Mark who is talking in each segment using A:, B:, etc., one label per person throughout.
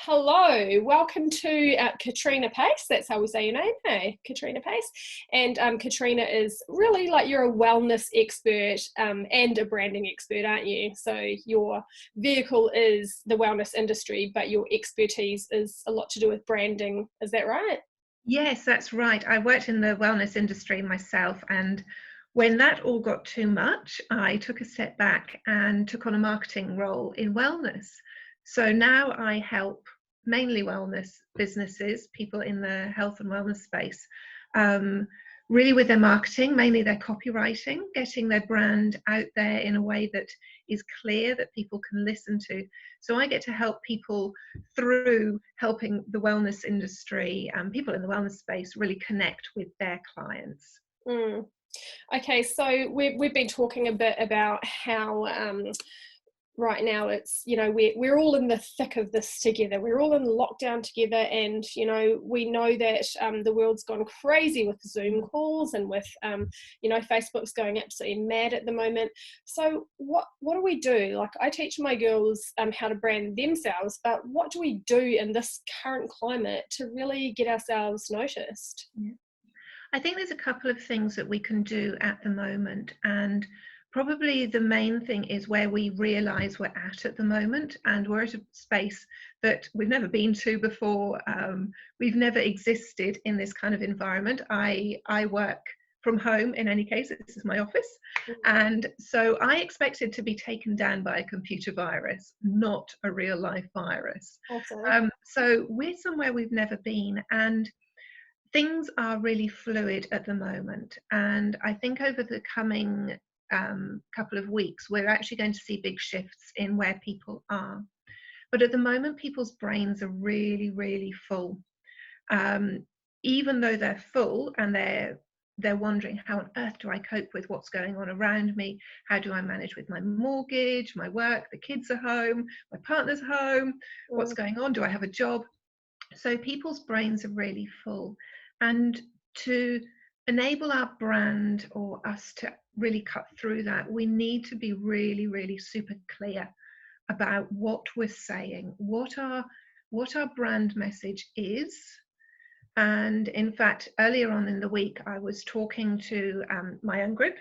A: Hello, welcome to Katrina Pace. That's how we say your name, hey, Katrina Pace. And Katrina is really like you're a wellness expert and a branding expert, aren't you? So your vehicle is the wellness industry, but your expertise is a lot to do with branding. Is that right?
B: Yes, that's right. I worked in the wellness industry myself, and when that all got too much, I took a step back and took on a marketing role in wellness. So now I help mainly wellness businesses, people in the health and wellness space, um, really with their marketing, mainly their copywriting, getting their brand out there in a way that is clear that people can listen to. So I get to help people through helping the wellness industry and people in the wellness space really connect with their clients.
A: Mm. Okay, so we've been talking a bit about how right now it's, we're all in the thick of this together. We're all in lockdown together, and we know that the world's gone crazy with Zoom calls and with Facebook's going absolutely mad at the moment. So what do we do? Like, I teach my girls how to brand themselves, but what do we do in this current climate to really get ourselves noticed?
B: Yeah. I think there's a couple of things that we can do at the moment, and probably the main thing is where we realize we're at the moment, and we're at a space that we've never been to before. We've never existed in this kind of environment. I work from home in any case. This is my office, and so I expected to be taken down by a computer virus, not a real life virus.
A: Also,
B: So we're somewhere we've never been, and things are really fluid at the moment, and I think over the coming couple of weeks we're actually going to see big shifts in where people are. But at the moment people's brains are really, really full. um, Even though they're full and they're wondering, how on earth do I cope with what's going on around me? How do I manage with my mortgage, my work, the kids are home, my partner's home, what's going on, do I have a job? So people's brains are really full. And to enable our brand or us to really cut through that, we need to be really, really super clear about what we're saying, what our brand message is. And in fact, earlier on in the week, I was talking to my own group,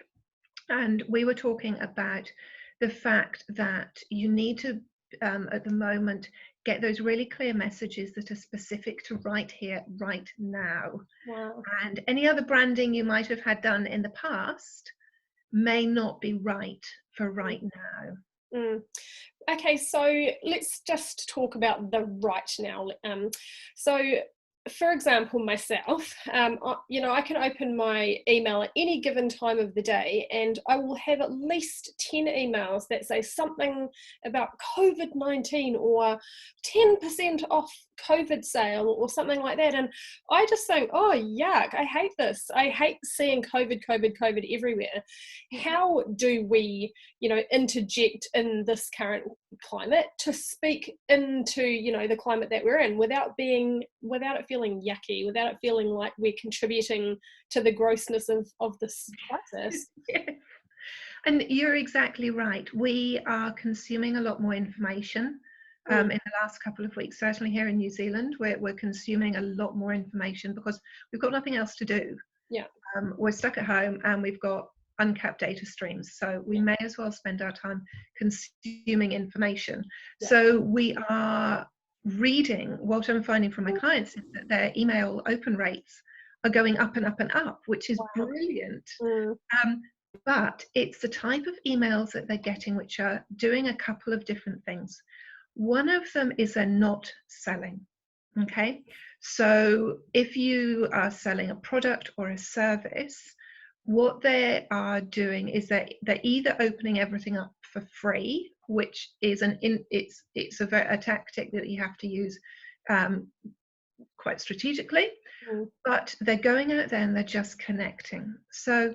B: and we were talking about the fact that you need to, at the moment, get those really clear messages that are specific to right here, right now.
A: wow.
B: And any other branding you might have had done in the past may not be right for right now.
A: Mm. Okay, so let's just talk about the right now. So, for example, myself, I can open my email at any given time of the day, and I will have at least 10 emails that say something about COVID-19 or 10% off COVID sale or something like that. And I just think, oh, yuck, I hate this. I hate seeing COVID everywhere. How do we, interject in this current climate to speak into the climate that we're in without it feeling yucky, without it feeling like we're contributing to the grossness of this crisis?
B: And you're exactly right. We are consuming a lot more information in the last couple of weeks. Certainly here in New Zealand, we're consuming a lot more information because we've got nothing else to do.
A: Yeah.
B: We're stuck at home and we've got uncapped data streams, so we may as well spend our time consuming information.
A: Yeah.
B: So we are reading. What I'm finding from my clients is that their email open rates are going up and up and up, which is
A: Wow.
B: brilliant.
A: Mm.
B: But it's the type of emails that they're getting which are doing a couple of different things. One of them is they're not selling. Okay, so if you are selling a product or a service, what they are doing is they're either opening everything up for free, which is it's a tactic that you have to use quite strategically, but they're going out there and they're just connecting. So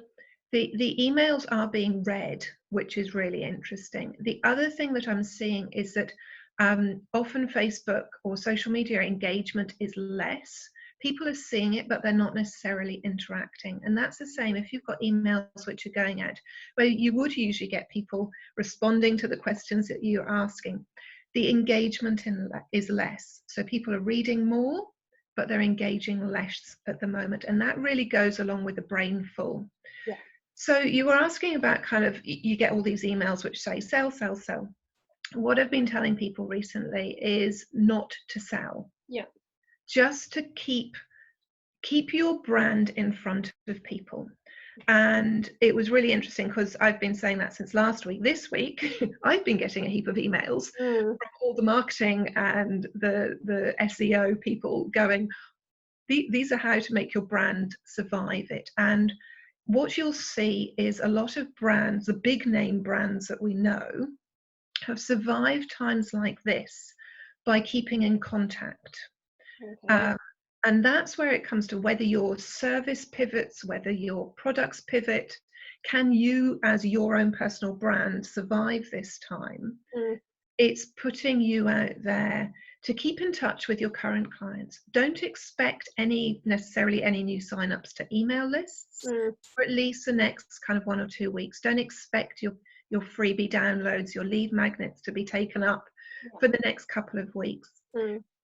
B: the emails are being read, which is really interesting. The other thing that I'm seeing is that often Facebook or social media engagement is less. People are seeing it, but they're not necessarily interacting. And that's the same if you've got emails which are going out, where you would usually get people responding to the questions that you're asking. the engagement is less. So people are reading more, but they're engaging less at the moment. And that really goes along with the brain full.
A: Yeah.
B: So you were asking about kind of, you get all these emails which say sell, sell, sell. What I've been telling people recently is not to sell.
A: Yeah.
B: Just to keep your brand in front of people. And it was really interesting because I've been saying that since last week. This week, I've been getting a heap of emails from all the marketing and the SEO people going, these are how to make your brand survive it. And what you'll see is a lot of brands, the big name brands that we know, have survived times like this by keeping in contact.
A: Okay.
B: And that's where it comes to whether your service pivots, whether your products pivot. Can you, as your own personal brand, survive this time? It's putting you out there to keep in touch with your current clients. Don't expect necessarily any new signups to email lists for at least the next kind of 1 or 2 weeks. Don't expect your freebie downloads, your lead magnets to be taken up for the next couple of weeks.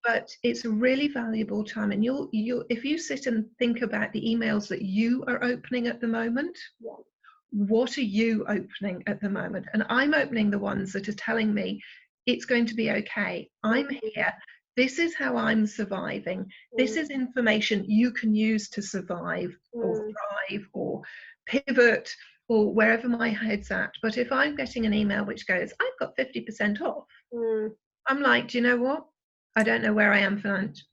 B: But it's a really valuable time. And you'll if you sit and think about the emails that you are opening at the moment, what are you opening at the moment? And I'm opening the ones that are telling me it's going to be okay. I'm here. This is how I'm surviving. This is information you can use to survive or thrive or pivot or wherever my head's at. But if I'm getting an email which goes, I've got 50% off, I'm like, do you know what? I don't know where I am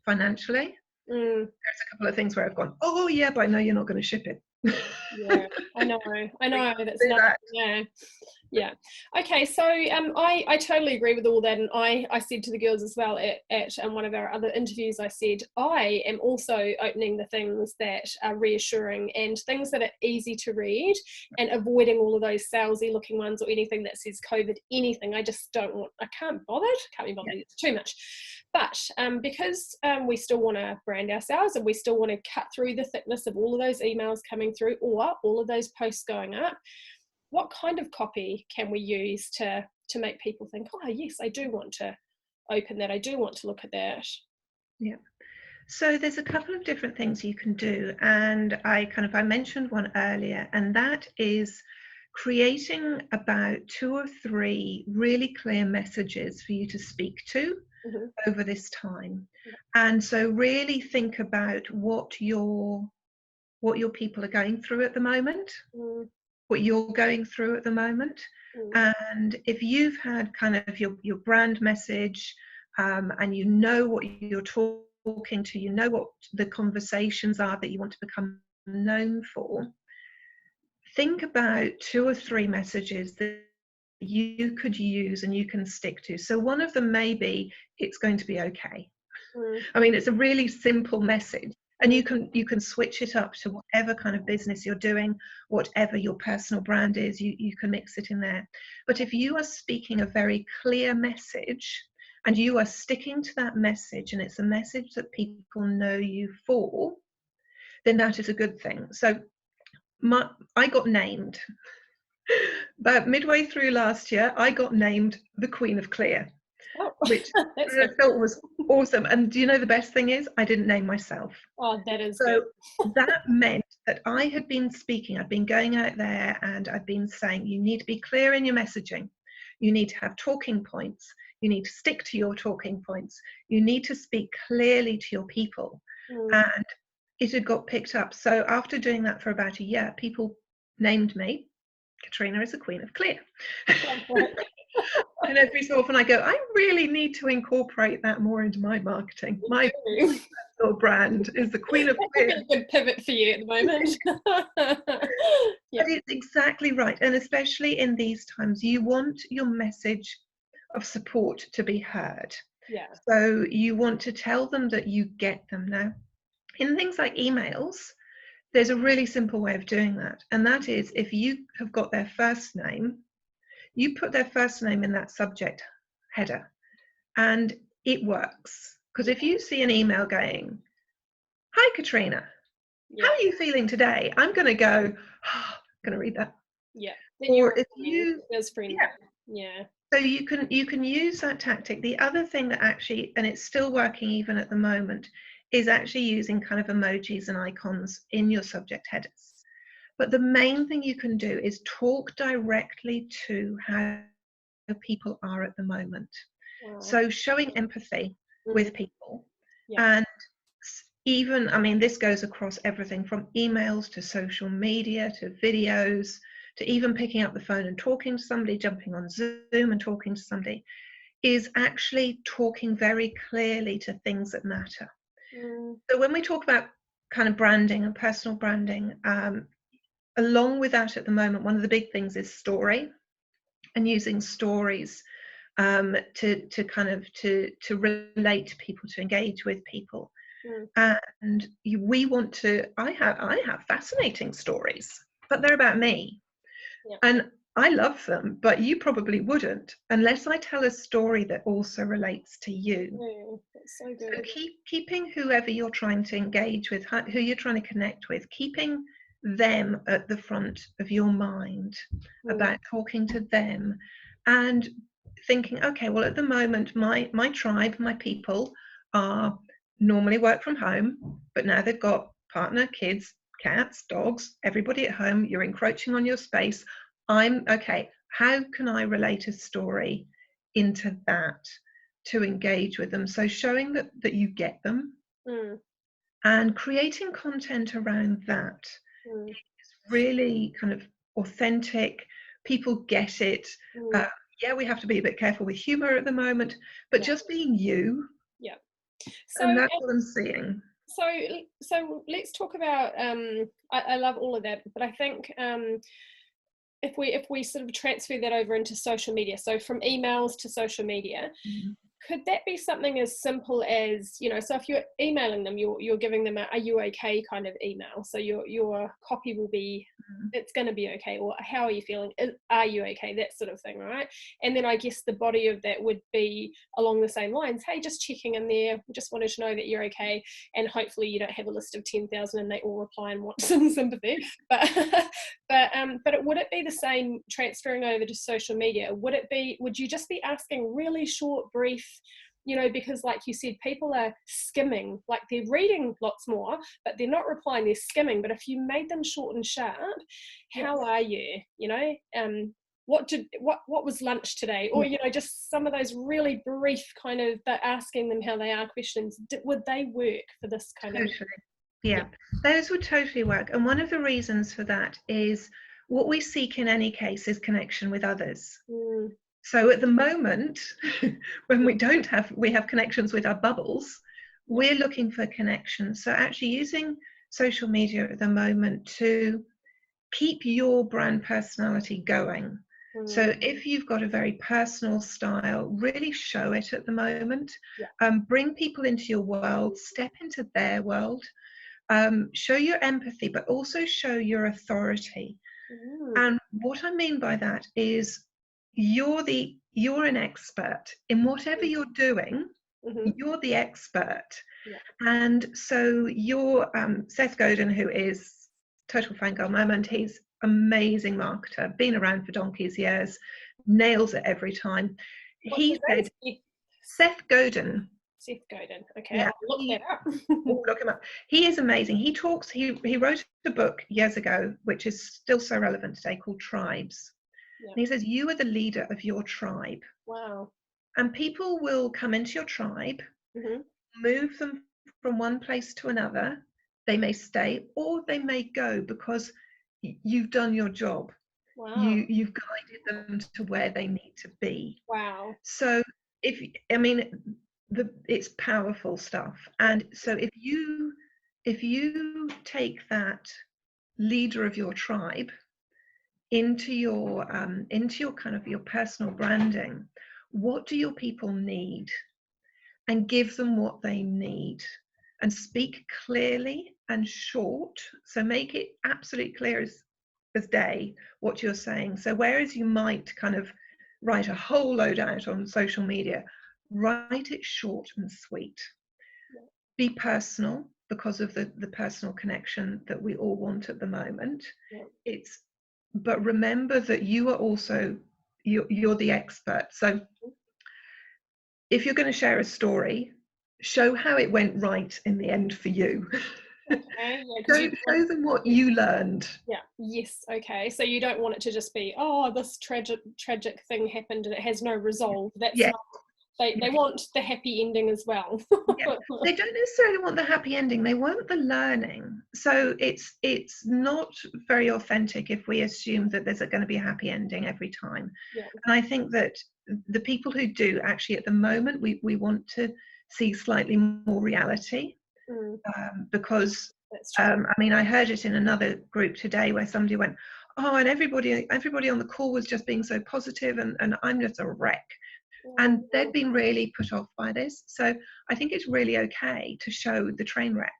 B: financially. There's a couple of things where I've gone, oh yeah, but I know you're not going to ship it.
A: Yeah, I know. That's not, yeah. Okay, so I totally agree with all that, and I said to the girls as well at one of our other interviews, I said I am also opening the things that are reassuring and things that are easy to read, and avoiding all of those salesy looking ones or anything that says COVID anything. I just don't want. I can't be bothered. It's too much. But because we still want to brand ourselves and we still want to cut through the thickness of all of those emails coming through or all of those posts going up, what kind of copy can we use to make people think, oh yes, I do want to open that, I do want to look at that?
B: Yeah. So there's a couple of different things you can do, and I mentioned one earlier, and that is creating about 2 or 3 really clear messages for you to speak to over this time. And so really think about what your people are going through at the moment, what you're going through at the moment. And if you've had kind of your brand message, and you know what you're talking to, you know what the conversations are that you want to become known for, think about 2 or 3 messages that you could use and you can stick to. So one of them may be, it's going to be okay. I mean, it's a really simple message, and you can switch it up to whatever kind of business you're doing, whatever your personal brand is, you can mix it in there. But if you are speaking a very clear message and you are sticking to that message, and it's a message that people know you for, then that is a good thing. So I got named about midway through last year. I got named the Queen of Clear, which I felt was awesome. And do you know the best thing is, I didn't name myself.
A: Oh, that is
B: so
A: good.
B: That meant that I had been speaking, I'd been going out there and I'd been saying, you need to be clear in your messaging. You need to have talking points. You need to stick to your talking points. You need to speak clearly to your people. And it had got picked up. So after doing that for about a year, people named me, Katrina is the Queen of Clear. And every so often I go, I really need to incorporate that more into my marketing. My personal brand is the Queen of Clear.
A: That's a good pivot for you at the moment.
B: But it's exactly right. And especially in these times, you want your message of support to be heard.
A: Yeah.
B: So you want to tell them that you get them. Now, in things like emails, there's a really simple way of doing that. And that is, if you have got their first name, you put their first name in that subject header, and it works. Because if you see an email going, hi Katrina, how are you feeling today? I'm going to go, oh, I'm going to read that.
A: Yeah.
B: Or if you, So you can use that tactic. The other thing that actually, and it's still working even at the moment, is actually using kind of emojis and icons in your subject headers. But the main thing you can do is talk directly to how people are at the moment.
A: Wow.
B: So showing empathy
A: Mm.
B: with people,
A: Yeah.
B: and even, I mean, this goes across everything from emails to social media to videos to even picking up the phone and talking to somebody, jumping on Zoom and talking to somebody, is actually talking very clearly to things that matter.
A: Mm.
B: So when we talk about kind of branding and personal branding, along with that at the moment, one of the big things is story, and using stories to kind of to relate to people, to engage with people.
A: Mm.
B: And we want to, I have fascinating stories, but they're about me,
A: Yeah.
B: and I love them, but you probably wouldn't unless I tell a story that also relates to you.
A: Mm. That's so
B: So
A: good.
B: keeping whoever you're trying to engage with, who you're trying to connect with, keeping them at the front of your mind,
A: Mm.
B: about talking to them, and thinking, okay, well, at the moment, my tribe, my people are normally work from home, but now they've got partner, kids, cats, dogs, everybody at home. You're encroaching on your space. I'm okay. How can I relate a story into that to engage with them? So showing that you get them
A: Mm.
B: and creating content around that
A: Mm.
B: is really kind of authentic. People get it.
A: Mm.
B: Uh, yeah, we have to be a bit careful with humor at the moment, but
A: Yeah.
B: just being you,
A: Yeah. So,
B: and that's what I'm seeing.
A: so, so let's talk about. I love all of that, but I think if we sort of transfer that over into social media, so from emails to social media,
B: Mhm.
A: could that be something as simple as, you know, so if you're emailing them, you're giving them a "are you okay" kind of email, so your copy will be, it's going to be okay, or how are you feeling, are you okay, that sort of thing, right? And then I guess the body of that would be along the same lines: hey, just checking in there, just wanted to know that you're okay. And hopefully you don't have a list of 10,000 and they all reply and want some sympathy, but would it be the same transferring over to social media? Would you just be asking really short, brief, you know, because like you said, people are skimming, like they're reading lots more, but they're not replying, they're skimming. But if you made them short and sharp,
B: Yes.
A: how are you, you know, what was lunch today, or, you know, just some of those really brief kind of, but asking them how they are questions, would they work for this kind of?
B: Totally. Yeah, those would totally work. And one of the reasons for that is what we seek in any case is connection with others.
A: Mm.
B: So at the moment, when we have connections with our bubbles,
A: Yeah.
B: we're looking for connections. So actually using social media at the moment to keep your brand personality going.
A: Mm.
B: So if you've got a very personal style, really show it at the moment.
A: Yeah.
B: Bring people into your world, step into their world, show your empathy, but also show your authority.
A: Mm.
B: And what I mean by that is you're an expert in whatever you're doing.
A: Mm-hmm.
B: You're the expert.
A: Yeah.
B: And so you're Seth Godin, who is total fangirl moment. He's amazing marketer, been around for donkey's years, nails it every time.
A: What's
B: He
A: his name?
B: said, Seth Godin.
A: Seth Godin. Okay,
B: Yeah,
A: I'll look that up.
B: look him up. He is amazing. He wrote a book years ago, which is still so relevant today, called Tribes.
A: Yeah.
B: And he says, you are the leader of your tribe.
A: Wow.
B: And people will come into your tribe,
A: Mm-hmm.
B: move them from one place to another. They may stay or they may go because you've done your job.
A: Wow.
B: You've guided them to where they need to be.
A: Wow.
B: So if I mean it's powerful stuff. And so if you take that leader of your tribe into your kind of your personal branding, what do your people need? And give them what they need, and speak clearly and short. So make it absolutely clear as day what you're saying. So whereas you might kind of write a whole load out on social media, write it short and sweet.
A: Yeah.
B: Be personal because of the personal connection that we all want at the moment.
A: Yeah.
B: But remember that you are also you're the expert. So if you're going to share a story, show how it went right in the end for you.
A: Okay, yeah, because you
B: Show them what you learned.
A: yeah, yes, okay. So you don't want it to just be, oh, this tragic thing happened and it has no resolve. That's
B: Yeah,
A: not. They want the happy ending as well.
B: yeah. They don't necessarily want the happy ending, they want the learning. So it's not very authentic if we assume that there's going to be a happy ending every time.
A: Yeah.
B: And I think that the people who do, actually at the moment, we want to see slightly more reality.
A: Mm,
B: Because
A: that's true.
B: I mean, I heard it in another group today where somebody went, oh, and everybody on the call was just being so positive, and I'm just a wreck. And they'd been really put off by this. So I think it's really okay to show the train wreck,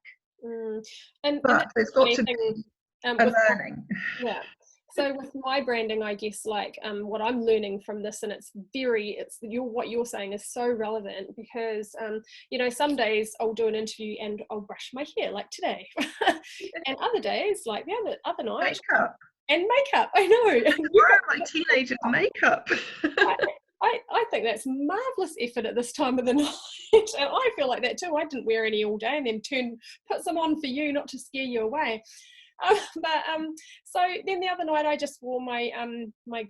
A: Mm. And
B: but
A: that's
B: there's
A: the
B: got
A: funny
B: to
A: thing
B: be a
A: with
B: learning.
A: yeah. So with my branding, I guess like what I'm learning from this, and it's what you're saying is so relevant because you know, some days I'll do an interview and I'll brush my hair like today, and other days like the other night
B: Makeup.
A: and makeup. I know. You've
B: Borrow
A: got
B: my teenager's makeup.
A: I think that's marvelous effort at this time of the night, and I feel like that too. I didn't wear any all day, and then put some on for you, not to scare you away. So then the other night I just wore my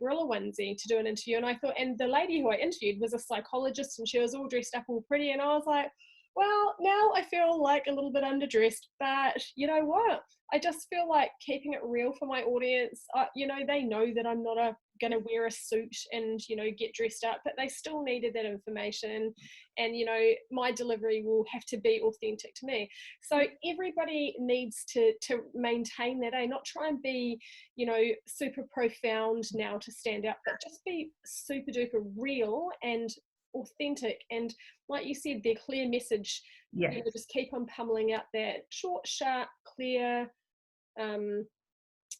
A: gorilla onesie to do an interview, and I thought, and the lady who I interviewed was a psychologist, and she was all dressed up all pretty, and I was like, well, now I feel like a little bit underdressed, but you know what? I just feel like keeping it real for my audience. You know, they know that I'm not going to wear a suit and, you know, get dressed up, but they still needed that information. And, you know, my delivery will have to be authentic to me. So everybody needs to maintain that, not try and be, you know, super profound now to stand out, but just be super duper real and authentic, and like you said, their clear message.
B: Yes.
A: You know, just keep on pummeling out that short, sharp, clear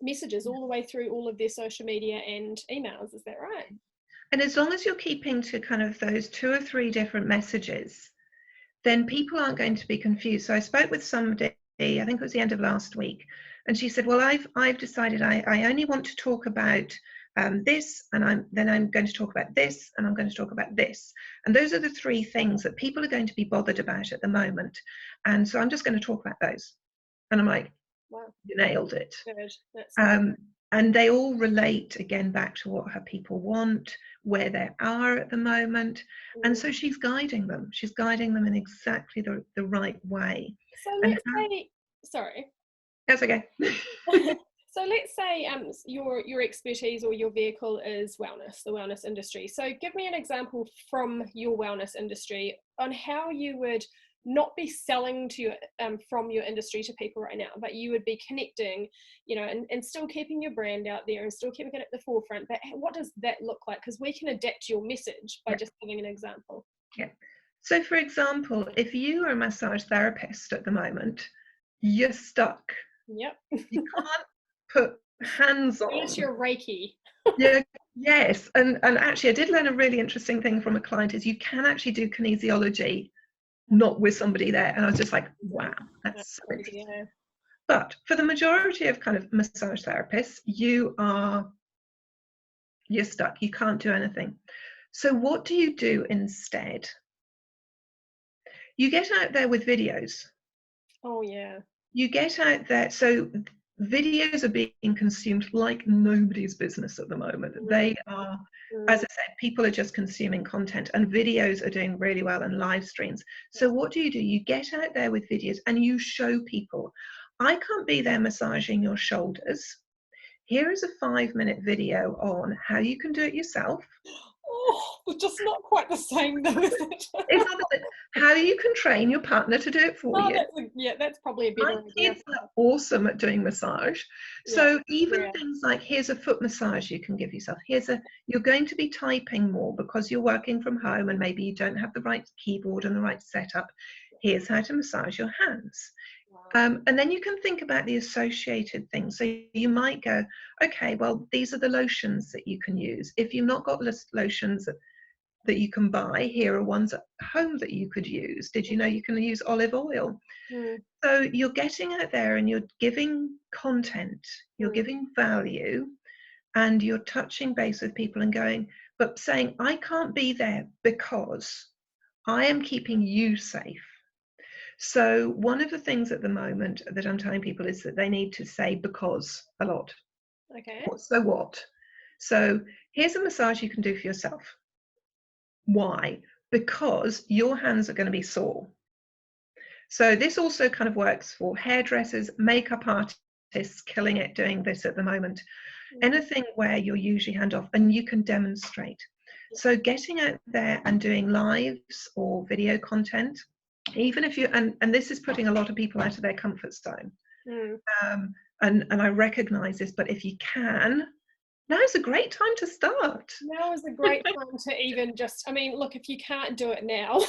A: messages all the way through all of their social media and emails. Is that right?
B: And as long as you're keeping to kind of those 2 or 3 different messages, then people aren't going to be confused. So I spoke with somebody, I think it was the end of last week, and she said, well, I've decided I only want to talk about this, and I'm going to talk about this, and I'm going to talk about this. And those are the 3 things that people are going to be bothered about at the moment. And so I'm just going to talk about those. And I'm like,
A: wow,
B: you nailed it.
A: good. That's good.
B: And they all relate again back to what her people want, where they are at the moment. And so she's guiding them. She's guiding them in exactly the right way.
A: So
B: And
A: let's say, sorry.
B: that's okay.
A: So let's say your expertise or your vehicle is wellness, the wellness industry. So give me an example from your wellness industry on how you would not be selling to your from your industry to people right now, but you would be connecting, you know, and still keeping your brand out there and still keeping it at the forefront. But what does that look like? Because we can adapt your message by just giving an example.
B: Yeah. So for example, if you are a massage therapist at the moment, you're stuck.
A: Yep.
B: You can't put hands on.
A: Unless you're Reiki.
B: Yeah, yes. And actually I did learn a really interesting thing from a client is you can actually do kinesiology not with somebody there. And I was just like, wow, that's so interesting.
A: Yeah.
B: But for the majority of kind of massage therapists, you're stuck. You can't do anything. So what do you do instead? You get out there with videos.
A: Oh yeah.
B: You get out there. So videos are being consumed like nobody's business at the moment. They are, as I said, people are just consuming content, and videos are doing really well, and live streams. So what do? You get out there with videos and you show people, I can't be there massaging your shoulders. Here is a 5-minute video on how you can do it yourself.
A: Oh, just not quite the same though, is it?
B: It's not that, how you can train your partner to do it for you.
A: That's probably a better
B: My
A: idea.
B: kids are awesome at doing massage. So even things like, here's a foot massage you can give yourself. You're going to be typing more because you're working from home and maybe you don't have the right keyboard and the right setup. Here's how to massage your hands.
A: Wow.
B: And then you can think about the associated things. So you might go, okay, well, these are the lotions that you can use. If you've not got lotions that you can buy, here are ones at home that you could use. Did you know you can use olive oil? So you're getting out there and you're giving content, you're giving value, and you're touching base with people and going, but saying, I can't be there because I am keeping you safe. So one of the things at the moment that I'm telling people is that they need to say because a lot.
A: Okay.
B: So what? So here's a massage you can do for yourself. Why? Because your hands are going to be sore. So this also kind of works for hairdressers, makeup artists, killing it doing this at the moment. Anything where you're usually hand off and you can demonstrate. So getting out there and doing lives or video content, even if you, and this is putting a lot of people out of their comfort zone. And I recognize this, but if you can, now's a great time to start.
A: Now is a great time to even just, I mean, look, if you can't do it now.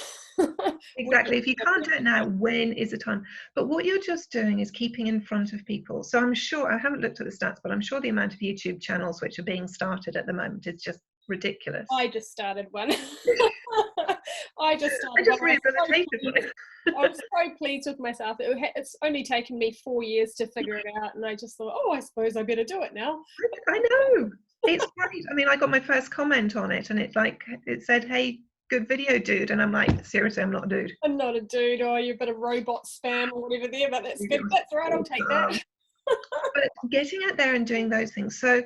B: Exactly. If you can't do it now, when is the time? But what you're just doing is keeping in front of people. So I'm sure, I haven't looked at the stats, but I'm sure the amount of YouTube channels which are being started at the moment is just ridiculous.
A: I just started one. I just
B: rehabilitated
A: one. I was so pleased with myself. It's only taken me 4 years to figure it out, and I just thought, oh, I suppose I better do it now.
B: I know. It's great. I mean, I got my first comment on it, and it said, hey, good video, dude. And I'm like, seriously, I'm not a dude.
A: I'm not a dude. Oh, you're a bit of robot spam or whatever there, but that's good. That's right. I'll take that.
B: But getting out there and doing those things. So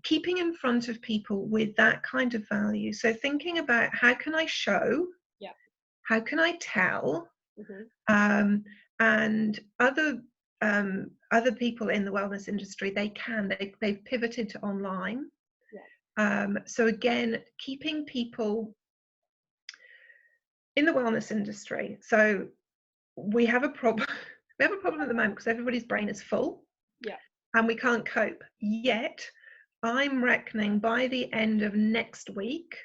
B: keeping in front of people with that kind of value. So thinking about how can I show?
A: Yeah.
B: How can I tell?
A: Mm-hmm.
B: And other people in the wellness industry, they've pivoted to online. Yeah. So again, keeping people in the wellness industry. So we have a problem. We have a problem at the moment because everybody's brain is full.
A: Yeah.
B: And we can't cope. Yet, I'm reckoning by the end of next week,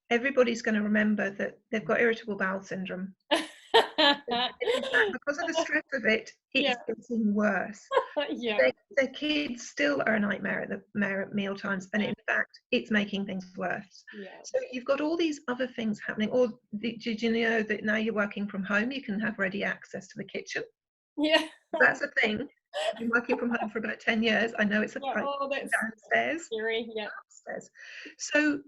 B: everybody's going to remember that they've got irritable bowel syndrome. In fact, because of the stress of it, it's getting worse. Their kids still are a nightmare at meal times, and in fact, it's making things worse. So you've got all these other things happening. Or did you know that now you're working from home, you can have ready access to the kitchen?
A: Yeah.
B: That's a thing. I've been working from home for about 10 years. I know it's a
A: that's
B: downstairs.
A: scary. Yeah.
B: Upstairs. So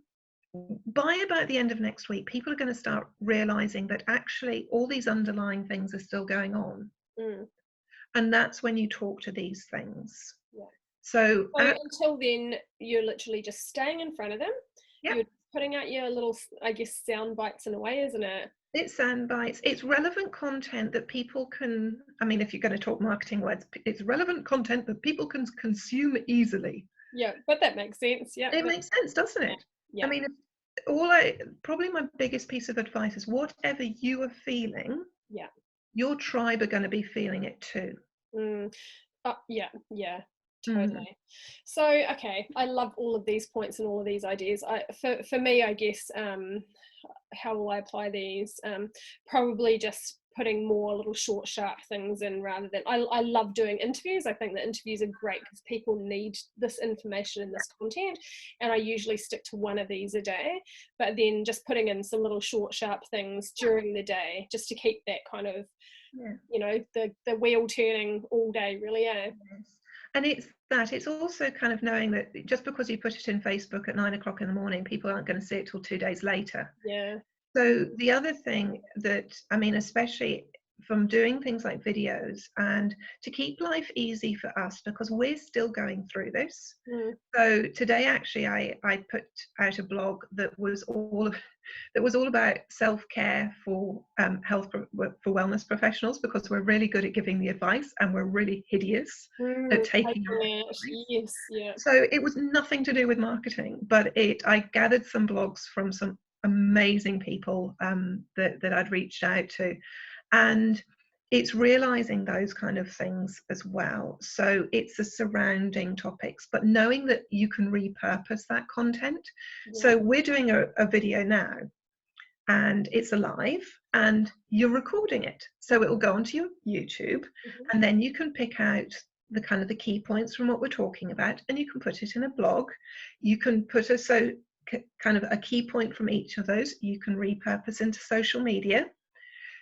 B: by about the end of next week, people are going to start realizing that actually all these underlying things are still going on. And that's when you talk to these things. Yeah. So
A: until then, you're literally just staying in front of them.
B: Yeah.
A: You're putting out your little, I guess, sound bites in a way, isn't it?
B: It's sound bites. It's relevant content that people can, I mean, if you're going to talk marketing words, it's relevant content that people can consume easily.
A: Yeah, but that makes sense. Yeah.
B: It makes sense, doesn't it? Yeah. I mean, probably my biggest piece of advice is whatever you are feeling, your tribe are going to be feeling it too.
A: Yeah, totally. So, okay, I love all of these points and all of these ideas. For me, I guess, how will I apply these? Probably just putting more little short, sharp things in rather than, I love doing interviews. I think that interviews are great because people need this information and this content, and I usually stick to one of these a day, but then just putting in some little short, sharp things during the day just to keep that kind of, you know, the wheel turning all day, really. Yes.
B: And it's also kind of knowing that just because you put it in Facebook at 9 o'clock in the morning, people aren't going to see it till 2 days later.
A: Yeah.
B: So the other thing that, I mean, especially from doing things like videos, and to keep life easy for us because we're still going through this. So today, actually, I put out a blog that was all about self-care for for wellness professionals, because we're really good at giving the advice and we're really hideous at taking advice.
A: Yes, yeah.
B: So it was nothing to do with marketing, but I gathered some blogs from some amazing people that I'd reached out to, and it's realizing those kind of things as well. So it's the surrounding topics, but knowing that you can repurpose that content. So we're doing a video now, and it's alive, and you're recording it, so it will go onto your YouTube, and then you can pick out the kind of the key points from what we're talking about, and you can put it in a blog. You can put kind of a key point from each of those you can repurpose into social media.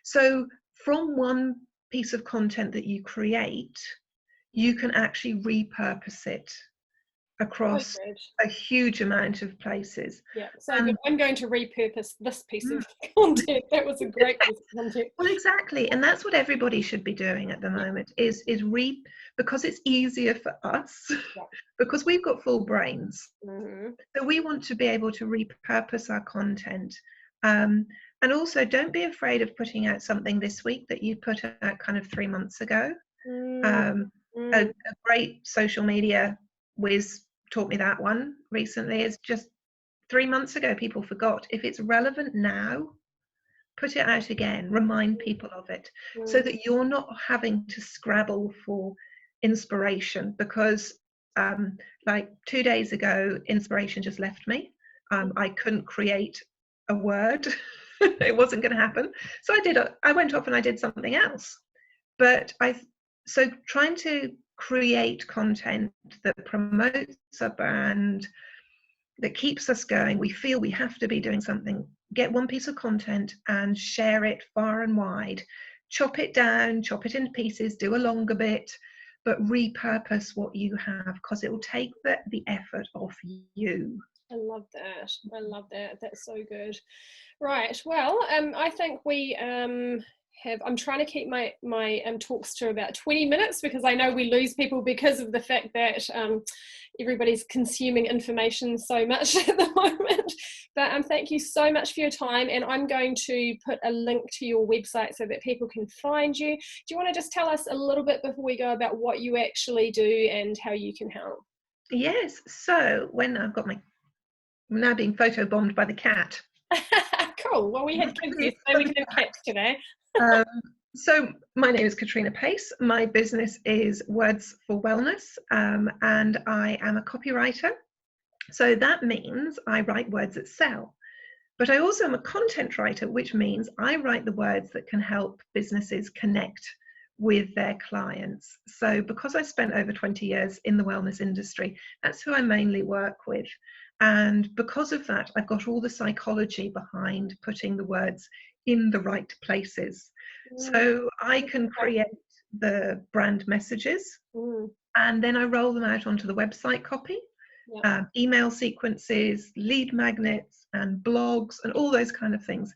B: So from one piece of content that you create, you can actually repurpose it
A: So
B: across
A: good.
B: a huge amount of places.
A: Yeah, so good. I'm going to repurpose this piece
B: Mm,
A: of content. That was a great piece of content.
B: well, exactly, and that's what everybody should be doing at the
A: Yeah,
B: moment, is because it's easier for us
A: yeah.
B: because we've got full brains.
A: Mm-hmm.
B: So we want to be able to repurpose our content. Um, and also, don't be afraid of putting out something this week that you put out kind of 3 months ago.
A: Mm,
B: Um,
A: mm,
B: a great social media whiz taught me that one recently. Is just 3 months ago, people forgot. If it's relevant now, put it out again, remind people of it, so
A: mm.
B: that you're not having to scrabble for inspiration. Because like 2 days ago, inspiration just left me. I couldn't create a word. It wasn't going to happen. So I went off and I did something else. But so trying to create content that promotes a brand, that keeps us going. We feel we have to be doing something. Get one piece of content and share it far and wide. Chop it down, chop it into pieces, do a longer bit, but repurpose what you have, because it will take the effort off you.
A: I love that. I love that. That's so good. Right. Well, I think we have. I'm trying to keep my talks to about 20 minutes, because I know we lose people because of the fact that everybody's consuming information so much at the moment. But thank you so much for your time, and I'm going to put a link to your website so that people can find you. Do you want to just tell us a little bit before we go about what you actually do and how you can help?
B: Yes. So when I'm now being photobombed by the cat.
A: Cool. Well, we had kids yesterday. We can have cats today.
B: Um, so my name is Katrina Pace. My business is Words for Wellness, and I am a copywriter. So that means I write words that sell. But I also am a content writer, which means I write the words that can help businesses connect with their clients. So because I spent over 20 years in the wellness industry, that's who I mainly work with. And because of that, I've got all the psychology behind putting the words in the right places.
A: Mm,
B: So I can create the brand messages,
A: mm,
B: and then I roll them out onto the website copy,
A: yeah.
B: email sequences, lead magnets, and blogs, and all those kind of things,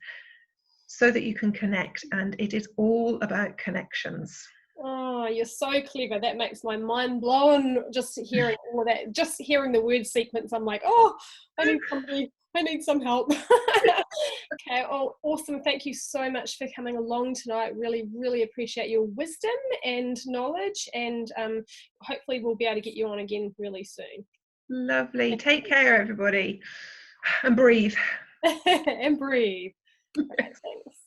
B: so that you can connect. And it is all about connections.
A: Oh, you're so clever. That makes my mind blown just hearing all of that. Just hearing the word sequence, I'm like, oh, I need somebody, I need some help. Okay, oh, awesome. Thank you so much for coming along tonight. Really, really appreciate your wisdom and knowledge. And hopefully we'll be able to get you on again really soon.
B: Lovely. Take care, everybody, and breathe.
A: And breathe. Okay, thanks.